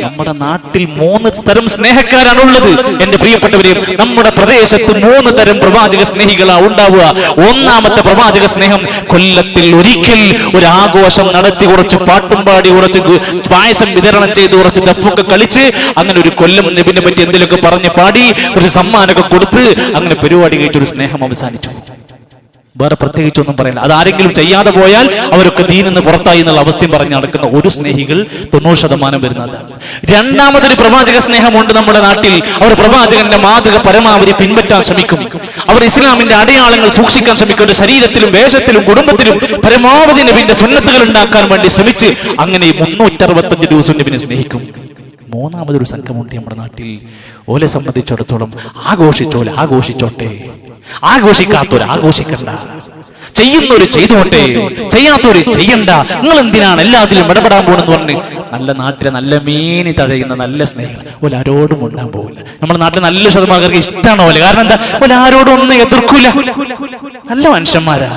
നമ്മുടെ നാട്ടിൽ 3 തരം സ്നേഹക്കാരാണുള്ളത്. എന്റെ പ്രിയപ്പെട്ടവരെ, നമ്മുടെ പ്രദേശത്ത് 3 തരം പ്രവാചക സ്നേഹികളാ ഉണ്ടാവുക. ഒന്നാമത്തെ പ്രവാചക സ്നേഹം, കൊല്ലത്തിൽ ഒരിക്കൽ ഒരു ആഘോഷം നടത്തി, കുറച്ച് പാട്ടും പാടി, കുറച്ച് പായസം വിതരണം ചെയ്ത്, കുറച്ച് ദഫൊക്കെ കളിച്ച്, അങ്ങനെ ഒരു കൊല്ലം നബിനെ പറ്റി എന്തെങ്കിലുമൊക്കെ പറഞ്ഞ് പാടി, ഒരു സമ്മാനമൊക്കെ കൊടുത്ത്, അങ്ങനെ പരിപാടി കഴിച്ചൊരു സ്നേഹം അവസാനിച്ചു. വേറെ പ്രത്യേകിച്ചൊന്നും പറയില്ല. അത് ആരെങ്കിലും ചെയ്യാതെ പോയാൽ അവരൊക്കെ ദീനിന്ന് പുറത്തായി എന്നുള്ള അവസ്ഥയും പറഞ്ഞ് നടക്കുന്ന ഒരു സ്നേഹികൾ 90% വരുന്നതാണ്. രണ്ടാമതൊരു പ്രവാചക സ്നേഹമുണ്ട് നമ്മുടെ നാട്ടിൽ. അവർ പ്രവാചകന്റെ മാതൃക പരമാവധി പിൻപറ്റാൻ ശ്രമിക്കും. അവർ ഇസ്ലാമിന്റെ അടയാളങ്ങൾ സൂക്ഷിക്കാൻ ശ്രമിക്കും. ശരീരത്തിലും വേഷത്തിലും കുടുംബത്തിലും പരമാവധി നബിന്റെ സുന്നത്തുകൾ ഉണ്ടാക്കാൻ വേണ്ടി ശ്രമിച്ച് അങ്ങനെ 365 ദിവസം നബിനെ സ്നേഹിക്കും. മൂന്നാമതൊരു സംഘമുണ്ട് നമ്മുടെ നാട്ടിൽ. ഓലെ സംബന്ധിച്ചിടത്തോളം ആഘോഷിച്ചോലെ ആഘോഷിച്ചോട്ടെ, ആഘോഷിക്കാത്തവർ ആഘോഷിക്കണ്ട, ചെയ്യുന്നവര് ചെയ്തോട്ടെ, ചെയ്യാത്തവര് ചെയ്യണ്ട, നിങ്ങൾ എന്തിനാണ് എല്ലാത്തിലും ഇടപെടാൻ പോകണമെന്ന് പറഞ്ഞ് നല്ല നാട്ടിലെ നല്ല മീനി തഴയുന്ന നല്ല സ്നേഹികൾ ഓല ആരോടും ഉണ്ടാൻ പോകില്ല. നമ്മുടെ നാട്ടിൽ നല്ല ശതമാനം ഇഷ്ടമാണോ? കാരണം എന്താ? ഓല ആരോടും ഒന്നും എതിർക്കൂല, നല്ല മനുഷ്യന്മാരാ.